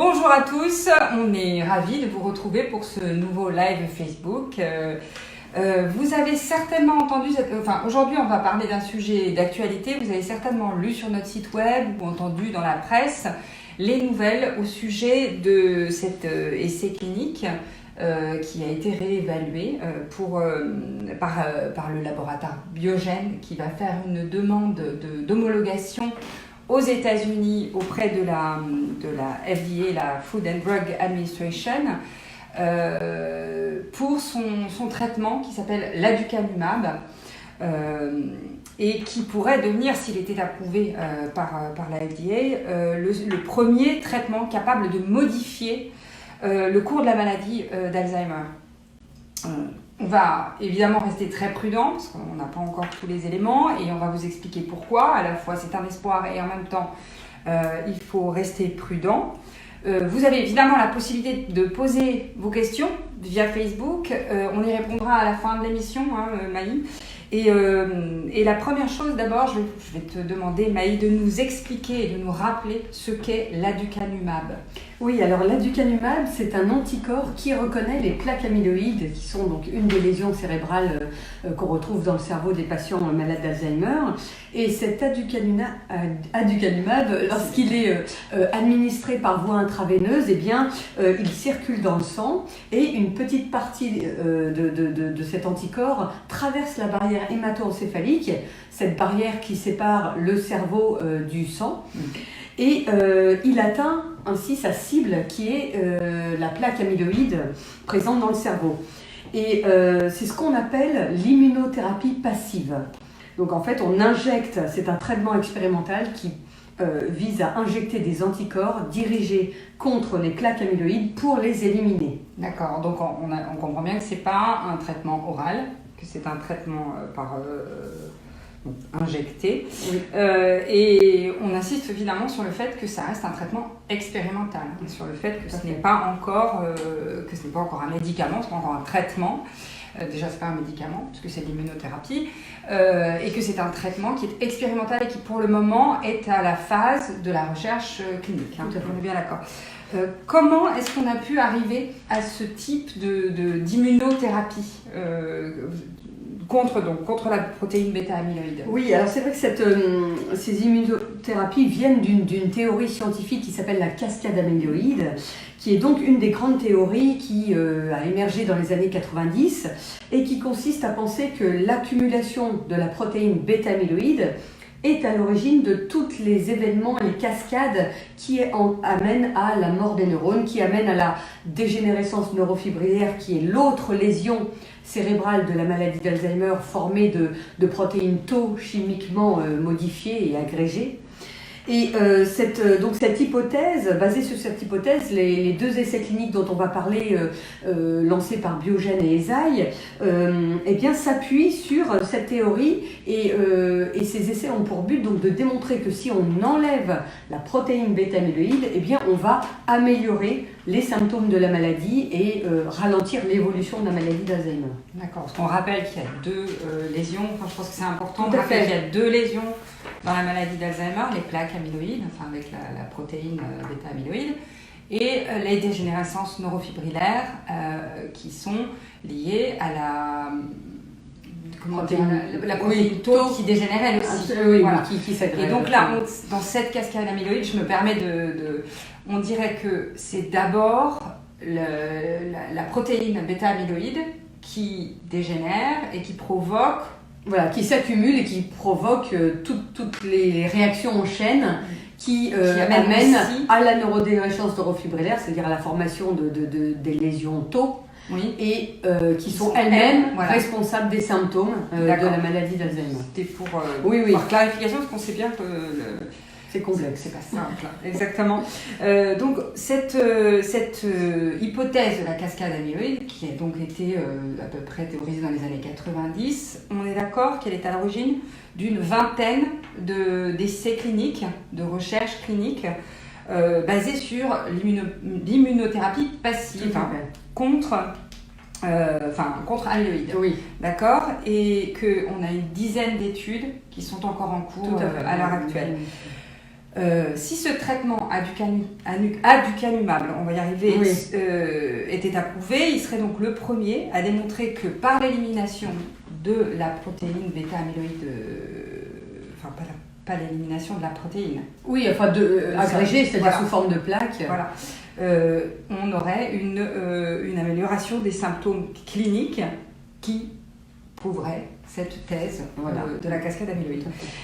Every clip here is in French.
Bonjour à tous, on est ravis de vous retrouver pour ce nouveau live Facebook. Vous avez certainement entendu, aujourd'hui on va parler d'un sujet d'actualité, vous avez certainement lu sur notre site web ou entendu dans la presse les nouvelles au sujet de cet essai clinique qui a été réévalué par le laboratoire Biogen qui va faire une demande d'homologation aux États-Unis auprès de la FDA, la Food and Drug Administration, pour son traitement qui s'appelle l'aducanumab et qui pourrait devenir, s'il était approuvé par la FDA, le premier traitement capable de modifier le cours de la maladie d'Alzheimer. On va évidemment rester très prudent parce qu'on n'a pas encore tous les éléments et on va vous expliquer pourquoi. À la fois c'est un espoir et en même temps il faut rester prudent. Vous avez évidemment la possibilité de poser vos questions via Facebook. On y répondra à la fin de l'émission, Maï. Et la première chose d'abord, je vais te demander, Maï, de nous expliquer et de nous rappeler ce qu'est l'aducanumab. Oui, alors l'aducanumab, c'est un anticorps qui reconnaît les plaques amyloïdes, qui sont donc une des lésions cérébrales qu'on retrouve dans le cerveau des patients malades d'Alzheimer. Et cet aducanumab, lorsqu'il est administré par voie intraveineuse, eh bien, il circule dans le sang et une petite partie de cet anticorps traverse la barrière hémato-encéphalique, cette barrière qui sépare le cerveau du sang. Et il atteint ainsi sa cible qui est la plaque amyloïde présente dans le cerveau. Et c'est ce qu'on appelle l'immunothérapie passive. Donc en fait on injecte, c'est un traitement expérimental qui vise à injecter des anticorps dirigés contre les plaques amyloïdes pour les éliminer. D'accord, donc on comprend bien que ce n'est pas un traitement oral, que c'est un traitement injecté. Oui. Et on insiste évidemment sur le fait que ça reste un traitement expérimental, sur le fait que ce n'est pas encore un médicament, ce n'est pas encore un traitement. Déjà, ce n'est pas un médicament, puisque c'est de l'immunothérapie, et que c'est un traitement qui est expérimental et qui, pour le moment, est à la phase de la recherche clinique. On est bien d'accord. Comment est-ce qu'on a pu arriver à ce type d'immunothérapie contre la protéine bêta-amyloïde? Oui, alors c'est vrai que ces immunothérapies viennent d'une théorie scientifique qui s'appelle la cascade amyloïde, qui est donc une des grandes théories qui a émergé dans les années 90 et qui consiste à penser que l'accumulation de la protéine bêta-amyloïde est à l'origine de tous les événements et les cascades qui amènent à la mort des neurones, qui amènent à la dégénérescence neurofibrillaire, qui est l'autre lésion cérébrale de la maladie d'Alzheimer formée de protéines tau chimiquement modifiées et agrégées. Et donc cette hypothèse, basée sur cette hypothèse, les deux essais cliniques dont on va parler, lancés par Biogen et Eisai, eh bien s'appuient sur cette théorie et ces essais ont pour but donc de démontrer que si on enlève la protéine bêta-amyloïde, eh bien on va améliorer les symptômes de la maladie et ralentir l'évolution de la maladie d'Alzheimer. D'accord, parce qu'on rappelle qu'il y a deux lésions, je pense que c'est important de rappeler qu'il y a deux lésions dans la maladie d'Alzheimer, les plaques amyloïdes, enfin avec la protéine bêta-amyloïde, et les dégénérescences neurofibrillaires qui sont liées à la protéine tau qui dégénère elle aussi. Oui, voilà. qui s'agrège. Et donc là, dans cette cascade amyloïde, je me permets on dirait que c'est d'abord la protéine bêta-amyloïde qui dégénère et qui provoque, qui s'accumule et qui provoque toutes les réactions en chaîne qui amènent à la neurodégénérescence neurofibrillaire, c'est-à-dire à la formation des lésions tau, oui, et qui sont elles-mêmes responsables des symptômes de la maladie d'Alzheimer. C'était pour clarification, parce qu'on sait bien que c'est complexe. C'est pas simple. Exactement. Donc, cette hypothèse de la cascade amyloïde, qui a donc été à peu près théorisée dans les années 90, on est d'accord qu'elle est à l'origine d'une vingtaine d'essais cliniques, de recherches cliniques, basées sur l'immunothérapie passive contre amyloïde. Oui. D'accord. Et qu'on a une dizaine d'études qui sont encore en cours à l'heure actuelle. Si ce traitement aducanumab, on va y arriver, Oui. était approuvé, il serait donc le premier à démontrer que par l'élimination de la protéine bêta-amyloïde, enfin pas l'élimination de la protéine, Oui, enfin agrégé, c'est-à-dire voilà. sous forme de plaque. Voilà. On aurait une amélioration des symptômes cliniques qui prouverait cette thèse Voilà. de la cascade amyloïde.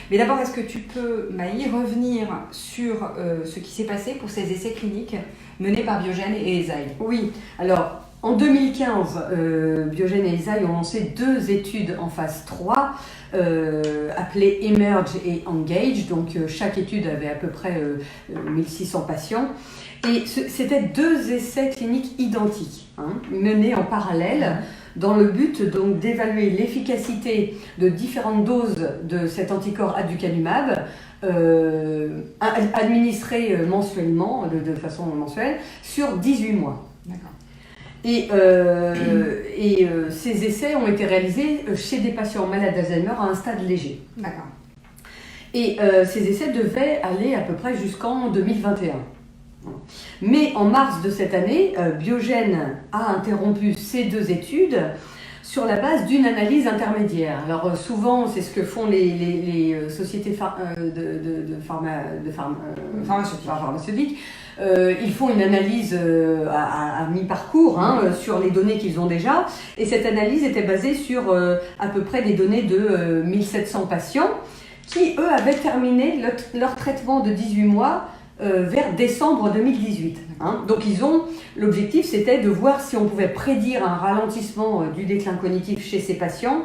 Mais d'abord, est-ce que tu peux, Maï, revenir sur ce qui s'est passé pour ces essais cliniques menés par Biogen et Eisai? Oui, alors en 2015, Biogen et Eisai ont lancé 2 études en phase 3 appelées Emerge et Engage. Donc chaque étude avait à peu près 1600 patients. Et c'était 2 essais cliniques identiques, menés en parallèle, dans le but donc d'évaluer l'efficacité de différentes doses de cet anticorps aducanumab administré mensuellement, de façon mensuelle, sur 18 mois. D'accord. Et ces essais ont été réalisés chez des patients malades d'Alzheimer à un stade léger. D'accord. Et ces essais devaient aller à peu près jusqu'en 2021. Mais en mars de cette année, Biogen a interrompu ces 2 études sur la base d'une analyse intermédiaire. Alors souvent, c'est ce que font les sociétés pharmaceutiques. Ils font une analyse à mi-parcours sur les données qu'ils ont déjà. Et cette analyse était basée sur à peu près des données de 1700 patients qui, eux, avaient terminé leur traitement de 18 mois vers décembre 2018. Donc l'objectif c'était de voir si on pouvait prédire un ralentissement du déclin cognitif chez ces patients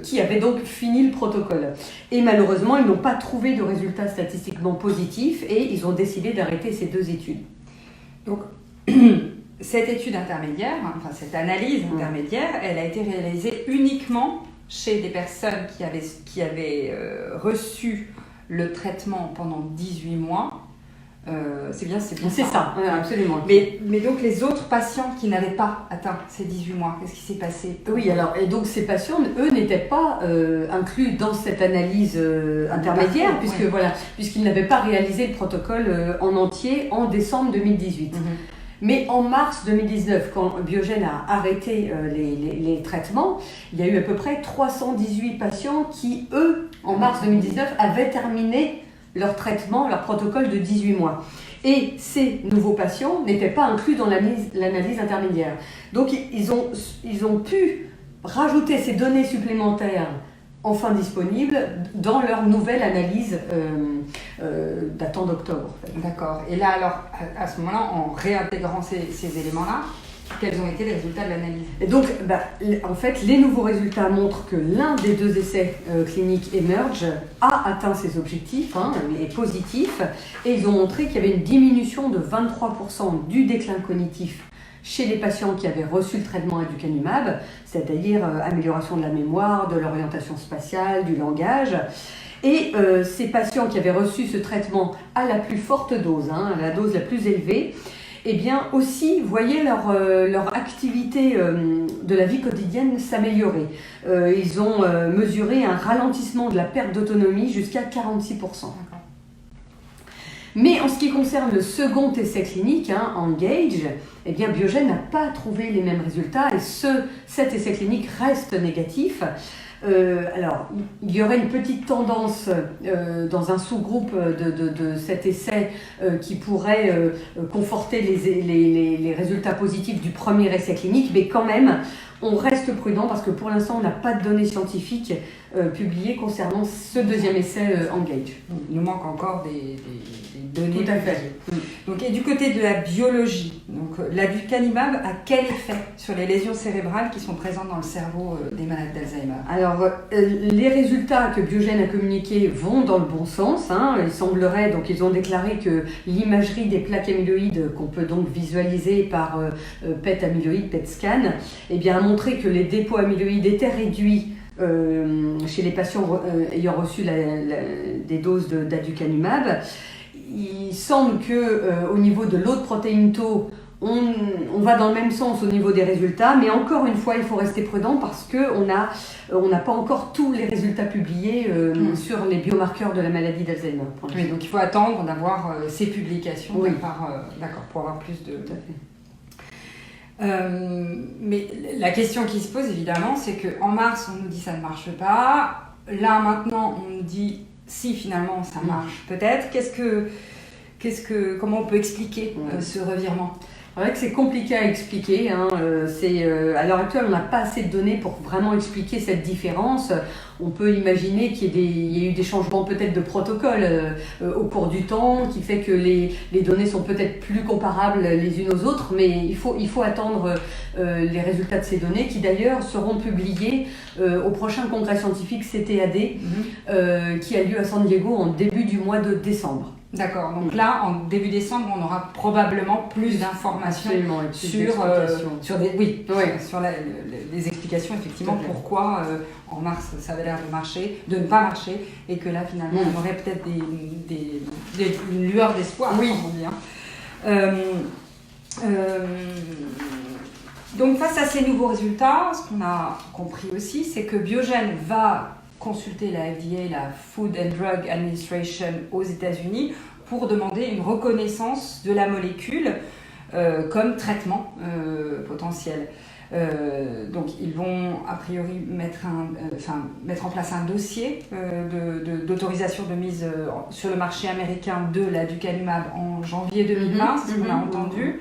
qui avaient donc fini le protocole. Et malheureusement, ils n'ont pas trouvé de résultats statistiquement positifs et ils ont décidé d'arrêter ces 2 études. Donc, cette étude intermédiaire, enfin cette analyse intermédiaire, elle a été réalisée uniquement chez des personnes qui avaient reçu le traitement pendant 18 mois. C'est bien C'est ça, absolument. Mais donc les autres patients qui n'avaient pas atteint ces 18 mois, qu'est-ce qui s'est passé? Oui, alors, et donc ces patients, eux, n'étaient pas inclus dans cette analyse intermédiaire, puisqu'ils n'avaient pas réalisé le protocole en entier en décembre 2018. Mais en mars 2019, quand Biogen a arrêté les traitements, il y a eu à peu près 318 patients qui, eux, en mars 2019, avaient terminé leur traitement, leur protocole de 18 mois. Et ces nouveaux patients n'étaient pas inclus dans l'analyse intermédiaire. Donc ils ont pu rajouter ces données supplémentaires enfin disponibles dans leur nouvelle analyse datant d'octobre. En fait. D'accord. Et là, alors, à ce moment-là, en réintégrant ces éléments-là, quels ont été les résultats de l'analyse? Et donc, en fait, les nouveaux résultats montrent que l'un des 2 essais cliniques Emerge a atteint ses objectifs, est positif, et ils ont montré qu'il y avait une diminution de 23% du déclin cognitif chez les patients qui avaient reçu le traitement aducanumab, c'est-à-dire amélioration de la mémoire, de l'orientation spatiale, du langage. Et ces patients qui avaient reçu ce traitement à la plus forte dose, la dose la plus élevée, eh bien aussi voyaient leur activité de la vie quotidienne s'améliorer. Ils ont mesuré un ralentissement de la perte d'autonomie jusqu'à 46%. Mais en ce qui concerne le second essai clinique, Engage, eh bien Biogen n'a pas trouvé les mêmes résultats et cet essai clinique reste négatif. Alors, il y aurait une petite tendance dans un sous-groupe de cet essai qui pourrait conforter les résultats positifs du premier essai clinique, mais quand même, on reste prudent parce que pour l'instant, on n'a pas de données scientifiques publiées concernant ce deuxième essai Engage. Il nous manque encore des données. Tout à fait. Donc, et du côté de la biologie, l'aducanumab a quel effet sur les lésions cérébrales qui sont présentes dans le cerveau des malades d'Alzheimer? Alors, les résultats que Biogen a communiqués vont dans le bon sens. Il semblerait, donc ils ont déclaré que l'imagerie des plaques amyloïdes, qu'on peut donc visualiser par PET amyloïde, PET scan, eh bien, a montré que les dépôts amyloïdes étaient réduits chez les patients ayant reçu des doses d'aducanumab. Il semble qu'au niveau de l'autre protéine tau, on va dans le même sens au niveau des résultats, mais encore une fois, il faut rester prudent parce qu'on n'a pas encore tous les résultats publiés sur les biomarqueurs de la maladie d'Alzheimer. Oui, donc il faut attendre d'avoir ces publications oui. D'accord, pour avoir plus de... Tout à fait. Mais la question qui se pose évidemment, c'est qu'en mars, on nous dit ça ne marche pas. Là, maintenant, on nous dit si finalement ça marche peut-être. Comment on peut expliquer ce revirement ? C'est vrai que c'est compliqué à expliquer. Hein. À l'heure actuelle, on n'a pas assez de données pour vraiment expliquer cette différence. On peut imaginer qu'il y a eu des changements peut-être de protocole au cours du temps, qui fait que les données sont peut-être plus comparables les unes aux autres, mais il faut attendre les résultats de ces données, qui d'ailleurs seront publiés au prochain congrès scientifique CTAD, qui a lieu à San Diego en début du mois de décembre. D'accord, donc là, en début décembre, on aura probablement plus d'informations sur les explications, effectivement, pourquoi en mars ça avait l'air de ne pas marcher, et que là, finalement, on aurait peut-être une lueur d'espoir, oui. Comme on dit. Donc, face à ces nouveaux résultats, ce qu'on a compris aussi, c'est que Biogen va consulter la FDA, la Food and Drug Administration aux États-Unis, pour demander une reconnaissance de la molécule comme traitement potentiel. Donc ils vont a priori mettre en place un dossier d'autorisation de mise sur le marché américain de l'aducanumab en janvier 2020, c'est ce qu'on a entendu.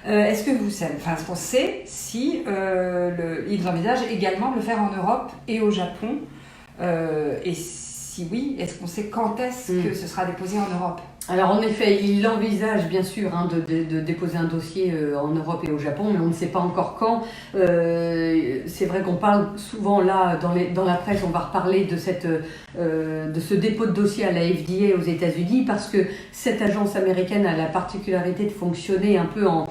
Est-ce que vous savez, est-ce qu'on sait si ils envisagent également de le faire en Europe et au Japon? Et si oui, est-ce qu'on sait quand est-ce que ce sera déposé en Europe? Alors en effet, il envisage bien sûr de déposer un dossier en Europe et au Japon, mais on ne sait pas encore quand. C'est vrai qu'on parle souvent là, dans la presse, on va reparler de ce dépôt de dossier à la FDA aux États-Unis, parce que cette agence américaine a la particularité de fonctionner un peu en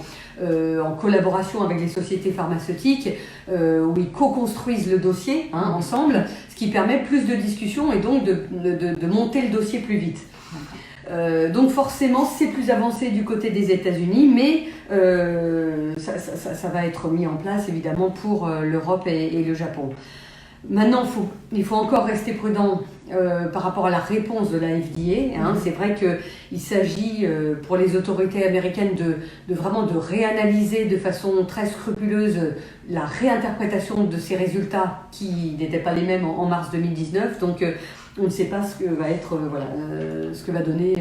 collaboration avec les sociétés pharmaceutiques, où ils co-construisent le dossier ensemble, ce qui permet plus de discussions et donc de monter le dossier plus vite. Donc forcément c'est plus avancé du côté des États-Unis, mais ça va être mis en place évidemment pour l'Europe et le Japon. Maintenant il faut encore rester prudent par rapport à la réponse de la FDA. C'est vrai qu'il s'agit pour les autorités américaines de vraiment de réanalyser de façon très scrupuleuse la réinterprétation de ces résultats qui n'étaient pas les mêmes en mars 2019. Donc on ne sait pas ce que va être, ce que va donner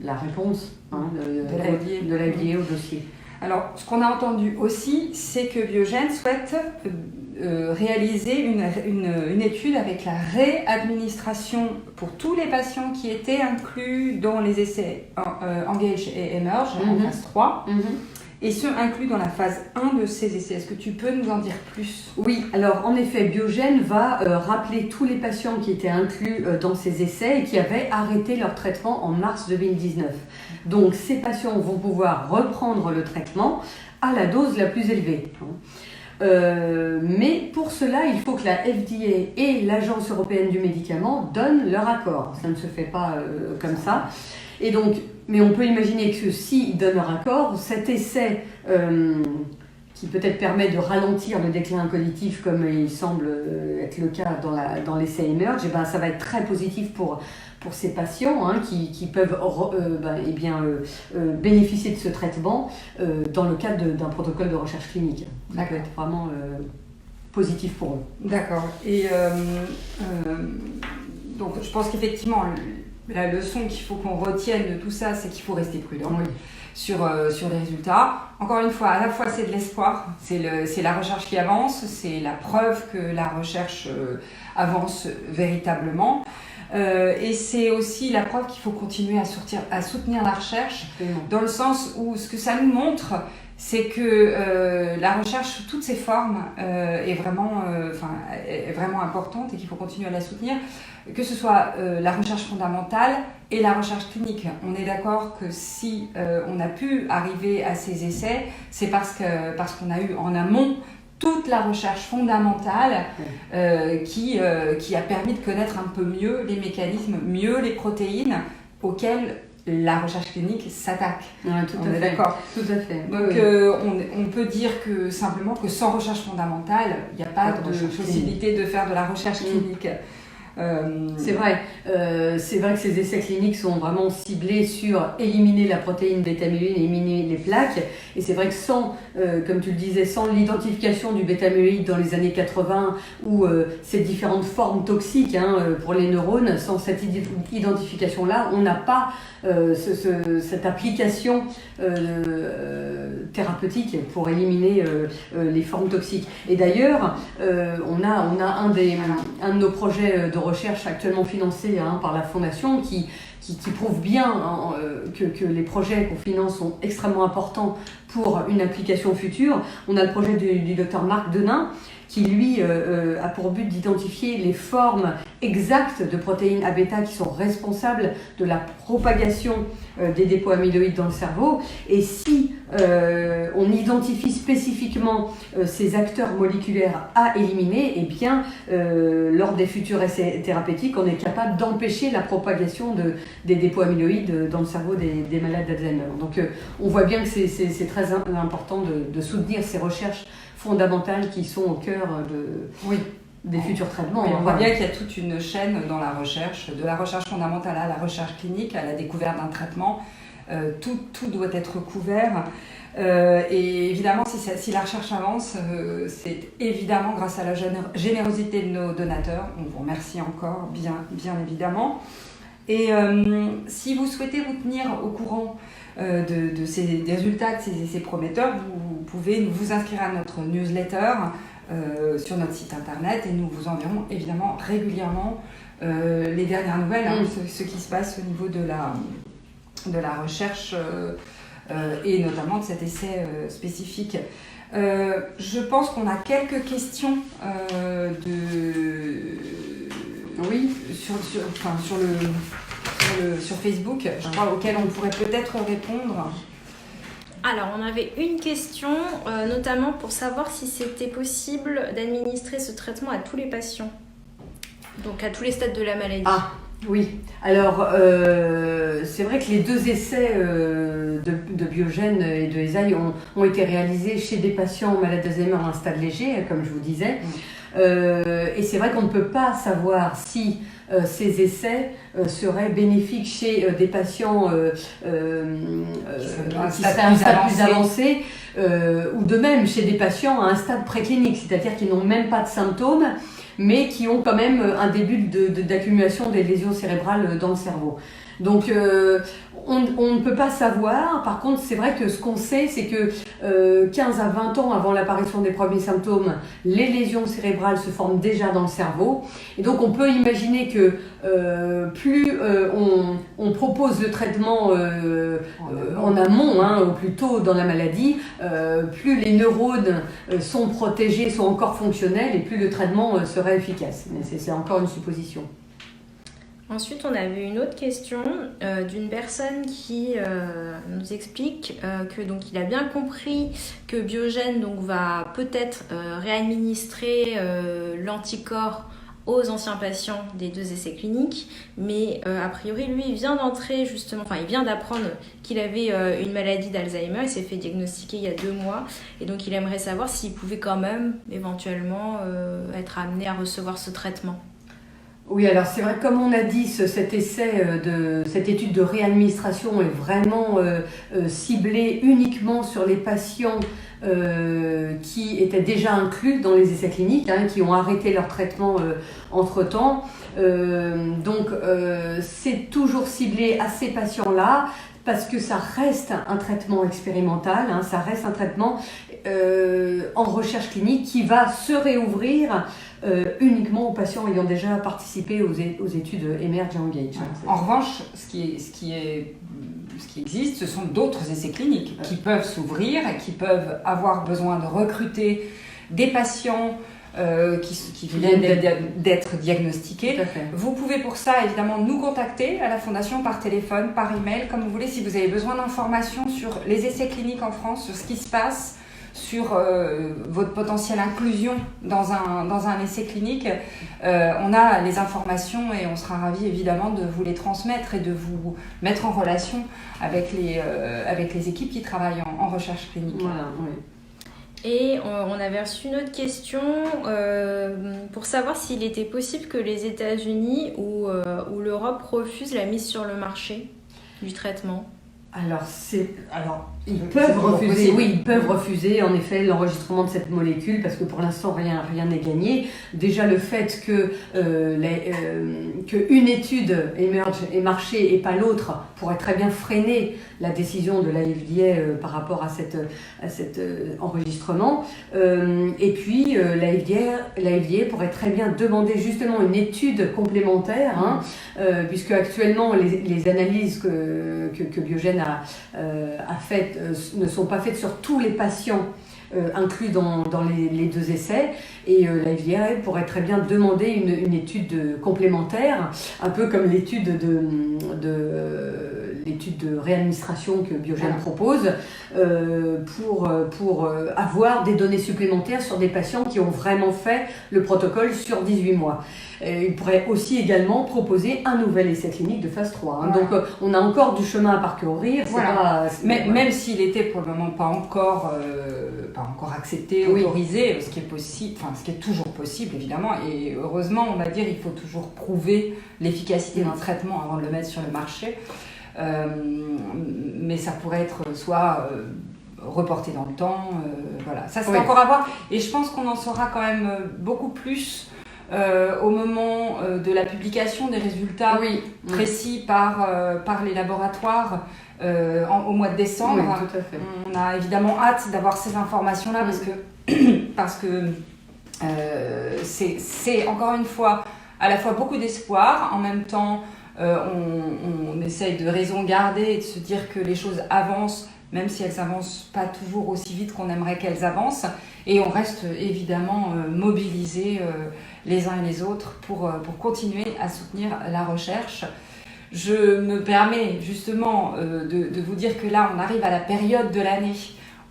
la réponse de la FDA au dossier. Alors, ce qu'on a entendu aussi, c'est que Biogen souhaite réaliser une étude avec la réadministration pour tous les patients qui étaient inclus dans les essais Engage et Emerge en phase 3. Et ceux inclus dans la phase 1 de ces essais. Est-ce que tu peux nous en dire plus? Oui, alors en effet, Biogen va rappeler tous les patients qui étaient inclus dans ces essais et qui avaient arrêté leur traitement en mars 2019. Donc ces patients vont pouvoir reprendre le traitement à la dose la plus élevée. Mais pour cela, il faut que la FDA et l'Agence européenne du médicament donnent leur accord. Ça ne se fait pas comme ça. Et donc, mais on peut imaginer que s'ils donnent leur accord, cet essai qui peut-être permet de ralentir le déclin cognitif comme il semble être le cas dans l'essai Emerge, ça va être très positif pour ces patients qui peuvent bénéficier de ce traitement dans le cadre d'un protocole de recherche clinique. Ça peut être vraiment positif pour eux. D'accord. Et donc je pense qu'effectivement, la leçon qu'il faut qu'on retienne de tout ça, c'est qu'il faut rester prudent sur les résultats. Encore une fois, à la fois c'est de l'espoir, c'est la recherche qui avance, c'est la preuve que la recherche avance véritablement. Et c'est aussi la preuve qu'il faut continuer à soutenir la recherche, dans le sens où ce que ça nous montre, c'est que la recherche sous toutes ses formes est vraiment importante et qu'il faut continuer à la soutenir, que ce soit la recherche fondamentale et la recherche clinique. On est d'accord que si on a pu arriver à ces essais, c'est parce qu'on a eu en amont toute la recherche fondamentale qui a permis de connaître un peu mieux les mécanismes, mieux les protéines auxquelles la recherche clinique s'attaque. Ouais, On est d'accord. Tout à fait. Donc on peut dire que simplement que sans recherche fondamentale, il n'y a pas de possibilité de faire de la recherche clinique. C'est vrai que ces essais cliniques sont vraiment ciblés sur éliminer la protéine bêta-amyloïde, éliminer les plaques. Et c'est vrai que sans, comme tu le disais, sans l'identification du bêta-amyloïde dans les années 80 ou ces différentes formes toxiques pour les neurones, sans cette identification-là, on n'a pas cette application thérapeutique pour éliminer les formes toxiques. Et d'ailleurs, on a un de nos projets de recherche actuellement financé par la Fondation qui prouve bien que les projets qu'on finance sont extrêmement importants pour une application future. On a le projet du docteur Marc Denain qui lui a pour but d'identifier les formes exactes de protéines A-bêta qui sont responsables de la propagation des dépôts amyloïdes dans le cerveau. Et si on identifie spécifiquement ces acteurs moléculaires à éliminer, eh bien, lors des futurs essais thérapeutiques, on est capable d'empêcher la propagation des dépôts amyloïdes dans le cerveau des malades d'Alzheimer. Donc on voit bien que c'est très important de soutenir ces recherches fondamentales qui sont au cœur des futurs traitements. Oui, on voit bien qu'il y a toute une chaîne dans la recherche, de la recherche fondamentale à la recherche clinique, à la découverte d'un traitement. Tout doit être couvert. Et évidemment, si la recherche avance, c'est évidemment grâce à la générosité de nos donateurs. On vous remercie encore, bien évidemment. Et si vous souhaitez vous tenir au courant des résultats de ces essais prometteurs, vous pouvez vous inscrire à notre newsletter sur notre site internet et nous vous enverrons évidemment régulièrement les dernières nouvelles, ce qui se passe au niveau de la recherche et notamment de cet essai spécifique. Je pense qu'on a quelques questions sur Facebook, je crois, auxquelles on pourrait peut-être répondre. Alors, on avait une question, notamment pour savoir si c'était possible d'administrer ce traitement à tous les patients, donc à tous les stades de la maladie. Ah, oui. Alors, c'est vrai que les deux essais de Biogen et de Eisai ont été réalisés chez des patients malades d'Alzheimer à un stade léger, comme je vous disais. Et c'est vrai qu'on ne peut pas savoir si ces essais seraient bénéfiques chez des patients qui seraient à un stade plus avancé ou de même chez des patients à un stade préclinique, c'est-à-dire qui n'ont même pas de symptômes mais qui ont quand même un début d'accumulation des lésions cérébrales dans le cerveau. Donc on ne peut pas savoir. Par contre, c'est vrai que ce qu'on sait, c'est que 15 à 20 ans avant l'apparition des premiers symptômes, les lésions cérébrales se forment déjà dans le cerveau. Et donc, on peut imaginer que plus on propose le traitement en amont, ou plus tôt dans la maladie, plus les neurones sont protégés, sont encore fonctionnels et plus le traitement serait efficace. Mais c'est encore une supposition. Ensuite, on avait une autre question d'une personne qui nous explique que donc il a bien compris que Biogen donc va peut-être réadministrer l'anticorps aux anciens patients des deux essais cliniques, mais a priori lui il vient d'apprendre qu'il avait une maladie d'Alzheimer, il s'est fait diagnostiquer il y a 2 mois et donc il aimerait savoir s'il pouvait quand même éventuellement être amené à recevoir ce traitement. Oui, alors c'est vrai que comme on a dit, cette étude de réadministration est vraiment ciblée uniquement sur les patients qui étaient déjà inclus dans les essais cliniques, qui ont arrêté leur traitement entre-temps. Donc c'est toujours ciblé à ces patients-là parce que ça reste un traitement expérimental, ça reste un traitement en recherche clinique qui va se réouvrir uniquement aux patients ayant déjà participé aux études Emerge et Engage. En revanche, ce qui existe, ce sont d'autres essais cliniques qui peuvent s'ouvrir et qui peuvent avoir besoin de recruter des patients qui viennent d'être diagnostiqués. Vous pouvez pour ça évidemment nous contacter à la Fondation par téléphone, par email, comme vous voulez, si vous avez besoin d'informations sur les essais cliniques en France, sur ce qui se passe, sur votre potentielle inclusion dans un essai clinique, on a les informations et on sera ravis évidemment de vous les transmettre et de vous mettre en relation avec les équipes qui travaillent en recherche clinique. Voilà, oui. Et on avait reçu une autre question pour savoir s'il était possible que les États-Unis ou l'Europe refusent la mise sur le marché du traitement. Alors, ils peuvent refuser, oui, ils peuvent refuser en effet l'enregistrement de cette molécule parce que pour l'instant rien n'est gagné. Déjà le fait qu'une étude émerge et marché et pas l'autre pourrait très bien freiner la décision de la FDA par rapport à cet enregistrement. Et puis la FDA pourrait très bien demander justement une étude complémentaire, puisque actuellement les analyses que Biogen a faites ne sont pas faites sur tous les patients inclus dans les 2 essais, et la FDA pourrait très bien demander une étude complémentaire, un peu comme l'étude de réadministration que Biogen propose, pour avoir des données supplémentaires sur des patients qui ont vraiment fait le protocole sur 18 mois. Il pourrait aussi également proposer un nouvel essai clinique de phase 3. Donc on a encore du chemin à parcourir. Même s'il était pour le moment pas encore accepté, autorisé, ce qui est possible, ce qui est toujours possible évidemment, et heureusement on va dire, il faut toujours prouver l'efficacité d'un traitement avant de le mettre sur le marché. Mais ça pourrait être soit reporté dans le temps, voilà. Ça c'est encore à voir, et je pense qu'on en saura quand même beaucoup plus au moment de la publication des résultats précis par les laboratoires au mois de décembre. Oui, tout à fait. On a évidemment hâte d'avoir ces informations-là parce que c'est encore une fois à la fois beaucoup d'espoir, en même temps on essaye de raison garder et de se dire que les choses avancent, même si elles avancent pas toujours aussi vite qu'on aimerait qu'elles avancent, et on reste évidemment mobilisés les uns et les autres pour continuer à soutenir la recherche. Je me permets justement de vous dire que là on arrive à la période de l'année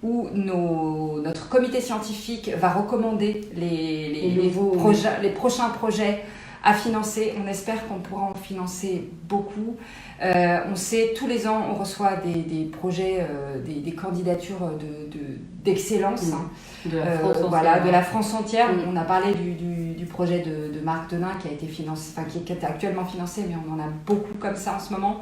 où notre comité scientifique va recommander les prochains projets à financer. On espère qu'on pourra en financer beaucoup. On sait, tous les ans, on reçoit des projets, des candidatures d'excellence de la France entière. On a parlé du projet de Marc Denain qui a été financé, qui est actuellement financé, mais on en a beaucoup comme ça en ce moment.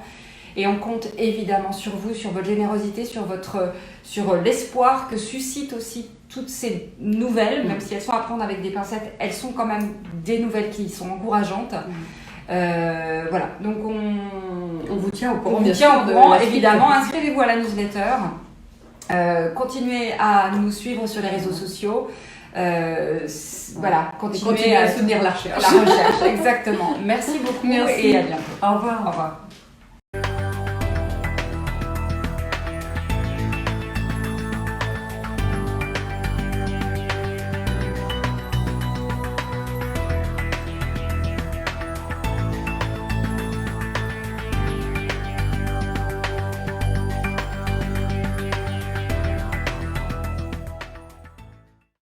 Et on compte évidemment sur vous, sur votre générosité, sur l'espoir que suscitent aussi toutes ces nouvelles, même si elles sont à prendre avec des pincettes, elles sont quand même des nouvelles qui sont encourageantes. Voilà, donc on vous tient au courant, évidemment. Inscrivez-vous à la newsletter, continuez à nous suivre sur les réseaux sociaux. Voilà, continuez à soutenir la recherche. Exactement. Merci beaucoup. Merci. Et à bientôt. Au revoir. Au revoir.